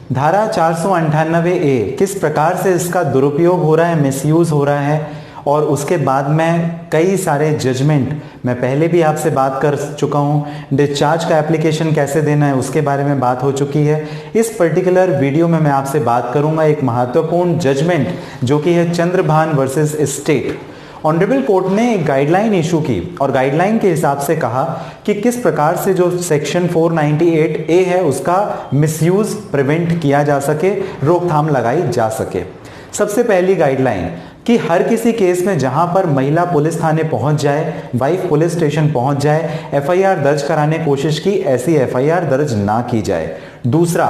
धारा 498A किस प्रकार से इसका दुरुपयोग हो रहा है, मिसयूज हो रहा है, और उसके बाद में कई सारे जजमेंट मैं पहले भी आपसे बात कर चुका हूं। डिस्चार्ज का एप्लीकेशन कैसे देना है उसके बारे में बात हो चुकी है। इस पर्टिकुलर वीडियो में मैं आपसे बात करूंगा एक महत्वपूर्ण जजमेंट जो कि है Chandrabhan versus state. Honourable court ने एक गाइडलाइन इशू की और गाइडलाइन के हिसाब से कहा कि किस प्रकार से जो सेक्शन 498A है उसका मिसयूज प्रिवेंट किया जा सके, रोकथाम लगाई जा सके। सबसे पहली गाइडलाइन कि हर किसी केस में जहां पर महिला पुलिस थाने पहुंच जाए, वाइफ पुलिस स्टेशन पहुंच जाए, एफआईआर दर्ज कराने की कोशिश की, ऐसी एफआईआर दर्ज ना की जाए। दूसरा,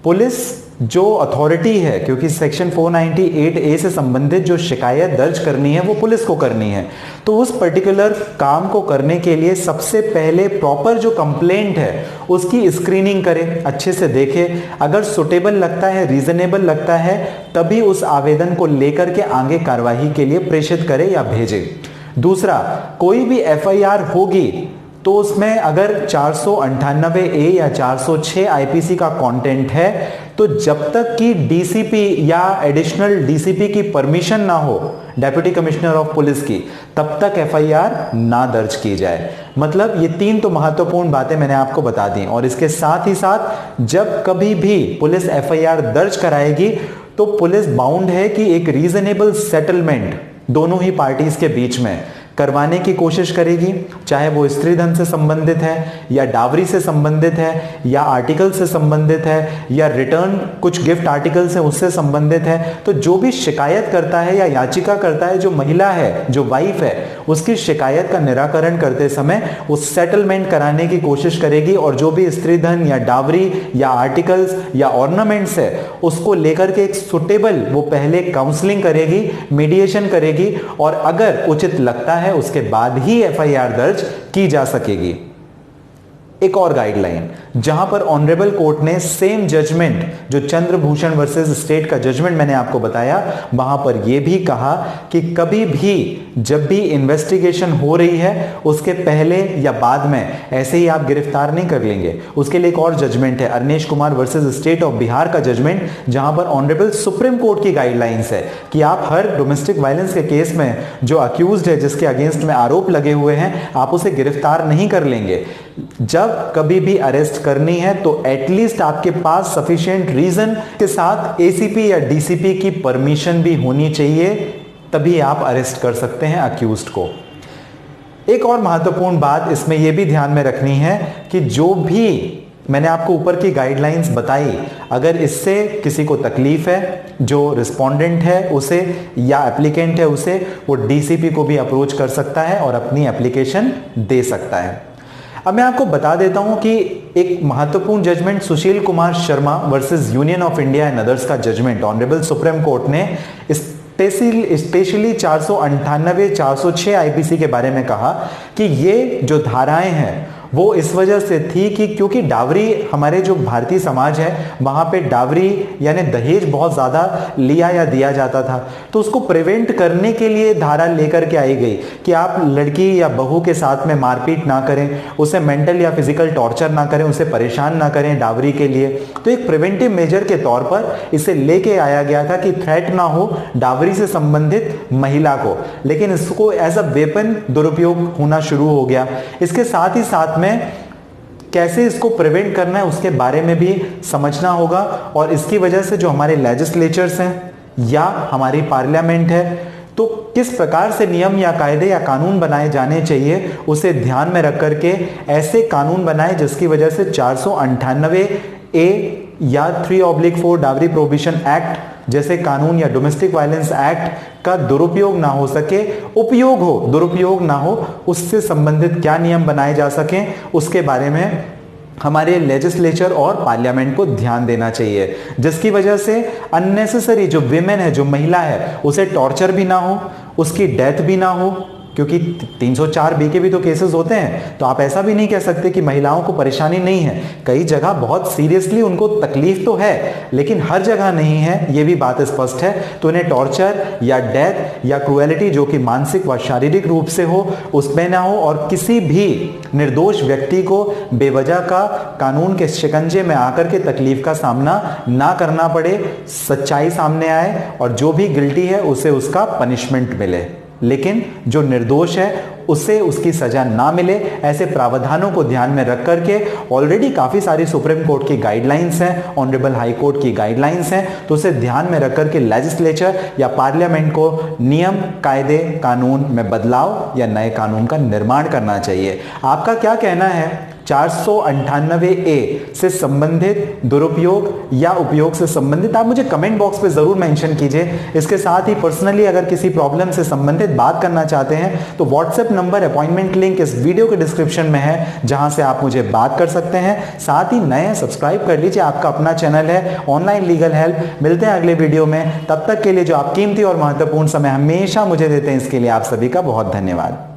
पुलिस जो अथॉरिटी है, क्योंकि सेक्शन 498A से संबंधित जो शिकायत दर्ज करनी है वो पुलिस को करनी है, तो उस पर्टिकुलर काम को करने के लिए सबसे पहले प्रॉपर जो कंप्लेंट है उसकी स्क्रीनिंग करे, अच्छे से देखे, अगर सुटेबल लगता है, रीजनेबल लगता है, तभी उस आवेदन को लेकर के आगे कार्यवाही के लिए प्रेषित करे या भेजे। दूसरा, कोई भी एफआईआर होगी तो उसमें अगर 498A या 406 आईपीसी का कंटेंट है तो जब तक कि डीसीपी या एडिशनल डीसीपी की परमिशन ना हो, डेप्यूटी कमिश्नर ऑफ पुलिस की, तब तक एफआईआर ना दर्ज की जाए। मतलब ये तीन तो महत्वपूर्ण बातें मैंने आपको बता दी। और इसके साथ ही साथ जब कभी भी पुलिस एफआईआर दर्ज कराएगी तो पुलिस बाउंड है कि एक रीजनेबल सेटलमेंट दोनों ही पार्टीज के बीच में करवाने की कोशिश करेगी, चाहे वो स्त्री धन से संबंधित है या डावरी से संबंधित है या आर्टिकल से संबंधित है या रिटर्न कुछ गिफ्ट आर्टिकल से उससे संबंधित है। तो जो भी शिकायत करता है या याचिका करता है, जो महिला है, जो वाइफ है, उसकी शिकायत का निराकरण करते समय उस सेटलमेंट कराने की कोशिश करेगी। और जो भी स्त्री धन या डावरी या आर्टिकल्स या ऑर्नामेंट्स है उसको लेकर के एक सुटेबल वो पहले काउंसलिंग करेगी, मीडिएशन करेगी, और अगर उचित लगता है उसके बाद ही एफआईआर दर्ज की जा सकेगी। एक और गाइडलाइन जहां पर ऑनरेबल कोर्ट ने सेम जजमेंट जो चंद्रभूषण वर्सेस स्टेट का जजमेंट मैंने आपको बताया, वहां पर यह भी कहा कि कभी भी जब भी इन्वेस्टिगेशन हो रही है उसके पहले या बाद में ऐसे ही आप गिरफ्तार नहीं कर लेंगे। उसके लिए एक और जजमेंट है, Arnesh Kumar versus state of Bihar का जजमेंट, जहां पर ऑनरेबल सुप्रीम कोर्ट की गाइडलाइंस है कि आप हर डोमेस्टिक वायलेंस के केस में जो अक्यूज्ड है, जिसके अगेंस्ट में आरोप लगे हुए हैं, आप उसे गिरफ्तार नहीं कर लेंगे। जब कभी भी अरेस्ट करनी है तो एटलीस्ट आपके पास सफिशिएंट रीजन के साथ एसीपी या डीसीपी की परमिशन भी होनी चाहिए, तभी आप अरेस्ट कर सकते हैं अक्यूज्ड को। एक और महत्वपूर्ण बात इसमें यह भी ध्यान में रखनी है कि जो भी मैंने आपको ऊपर की गाइडलाइंस बताई, अगर इससे किसी को तकलीफ है, जो रिस्पोंडेंट है उसे या एप्लीकेंट है उसे, वो डीसीपी को भी अप्रोच कर सकता है और अपनी एप्लीकेशन दे सकता है। अब मैं आपको बता देता हूं कि एक महत्वपूर्ण judgment Sushil Kumar Sharma versus union of India and others का जजमेंट ऑनरेबल सुप्रीम कोर्ट ने स्पेशली 498, 406 आईपीसी के बारे में कहा कि ये जो धाराएं हैं वो इस वजह से थी कि क्योंकि डावरी, हमारे जो भारतीय समाज है वहां पे डावरी यानी दहेज बहुत ज्यादा लिया या दिया जाता था, तो उसको प्रिवेंट करने के लिए धारा लेकर के आई गई कि आप लड़की या बहू के साथ में मारपीट ना करें, उसे मेंटल या फिजिकल टॉर्चर ना करें, उसे परेशान ना करें डावरी के लिए। तो एक प्रिवेंटिव मेजर के तौर पर इसे लेके आया गया था कि थ्रेट ना हो डावरी से संबंधित महिला को, लेकिन इसको एज अ वेपन दुरुपयोग होना शुरू हो गया। इसके साथ ही साथ में कैसे इसको प्रिवेंट करना है उसके बारे में भी समझना होगा, और इसकी वजह से जो हमारे लेजिस्लेचर्स हैं या हमारी पार्लियामेंट है, तो किस प्रकार से नियम या कायदे या कानून बनाए जाने चाहिए उसे ध्यान में रख करके ऐसे कानून बनाए जिसकी वजह से 498A या 3/4 डावरी प्रोहिबिशन एक्ट जैसे कानून या डोमेस्टिक वायलेंस एक्ट का दुरुपयोग ना हो सके, उपयोग हो, दुरुपयोग ना हो, उससे संबंधित क्या नियम बनाए जा सकें उसके बारे में हमारे लेजिस्लेचर और पार्लियामेंट को ध्यान देना चाहिए, जिसकी वजह से अननेसेसरी जो विमेन है, जो महिला है, उसे टॉर्चर भी ना हो, उसकी डेथ भी ना हो, क्योंकि 304 बी के भी तो केसेस होते हैं। तो आप ऐसा भी नहीं कह सकते कि महिलाओं को परेशानी नहीं है, कई जगह बहुत सीरियसली उनको तकलीफ तो है, लेकिन हर जगह नहीं है, ये भी बात स्पष्ट है। तो इन्हें टॉर्चर या डेथ या क्रुएलिटी जो कि मानसिक व शारीरिक रूप से हो उसमें ना हो, और किसी भी निर्दोष व्यक्ति को बेवजह का कानून के शिकंजे में आकर के तकलीफ का सामना ना करना पड़े, सच्चाई सामने आए और जो भी गिल्टी है उसे उसका पनिशमेंट मिले, लेकिन जो निर्दोष है उसे उसकी सजा ना मिले। ऐसे प्रावधानों को ध्यान में रख करके ऑलरेडी काफी सारी सुप्रीम कोर्ट की गाइडलाइंस हैं, ऑनरेबल हाई कोर्ट की गाइडलाइंस हैं, तो उसे ध्यान में रख करके लेजिस्लेचर या पार्लियामेंट को नियम कायदे कानून में बदलाव या नए कानून का निर्माण करना चाहिए। आपका क्या कहना है 498 ए से संबंधित दुरुपयोग या उपयोग से संबंधित, आप मुझे कमेंट बॉक्स पे जरूर मेंशन कीजिए। इसके साथ ही पर्सनली अगर किसी प्रॉब्लम से संबंधित बात करना चाहते हैं तो व्हाट्सएप नंबर, अपॉइंटमेंट लिंक इस वीडियो के डिस्क्रिप्शन में है, जहां से आप मुझे बात कर सकते हैं। साथ ही नए सब्सक्राइब कर लीजिए, आपका अपना चैनल है ऑनलाइन लीगल हेल्प। मिलते हैं अगले वीडियो में, तब तक के लिए जो आप कीमती और महत्वपूर्ण समय हमेशा मुझे देते हैं, इसके लिए आप सभी का बहुत धन्यवाद।